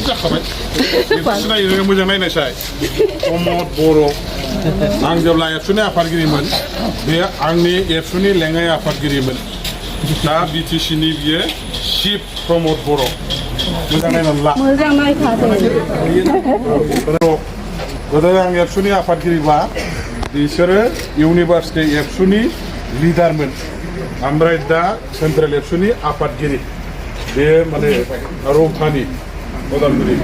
जाखाबाय सिनायो मोजां नायनायसाय प्रमद बर' आं जेब्ला एबसुनि आफादगिरिमोन बे आंनि एबसुनि लेङाइ आफादगिरिमोन दा बिटिसिनि बियो चिफ प्रमद बर' मोजां नायनानै ला मोजां नायखादों गोदो आं एबसुनि आफादगिरिबा बिसोरो इउनिभार्सिटि एबसुनि लिडारमोन ओमफ्राय दा सेन्ट्रेल एबसुनि आफादगिरि बे माने रौतानि उदालगुरि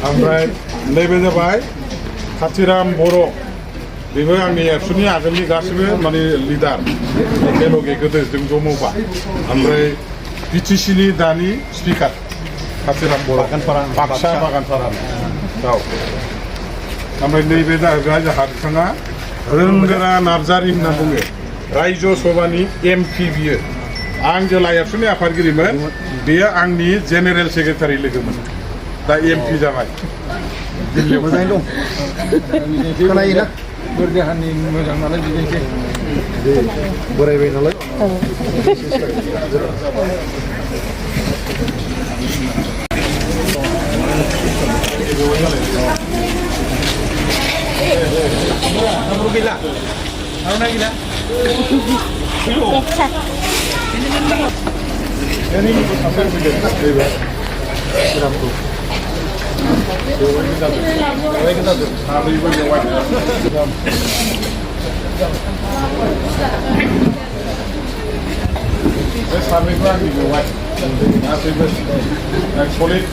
ओमफ्राय नैबे जाबाय खाथिराम बर' बेबो आंनि एबसुनि आगोलनि गासिबो माने लिडार एकेलगे गोदो जों ज' मावबा ओमफ्राय बिटिसिनि दानि स्पिकार खाथिराम बर' बाक्सा बागानपारा औ ओमफ्राय नैबे जाहैबाय जोंहा बिथाङा रोंगोरा नार्जारि होनना बुङो रायजो सभानि एमपि बियो आं जेला एबसुनि आफादगिरिमोन बेयो आंनि जेनेरेल सेक्रेटारि लोगोमोन दा एमपि जाबाय दिल्लीयाव मोजाङै दं खोनायोना बोर देहानि मोजां नालाय बिदिनोसै बोरायबाय नालाय gila ano gila ini apa yang begitu rambu kita tuh hari ini lewat Wes hari ini lagi lewat nanti bes solid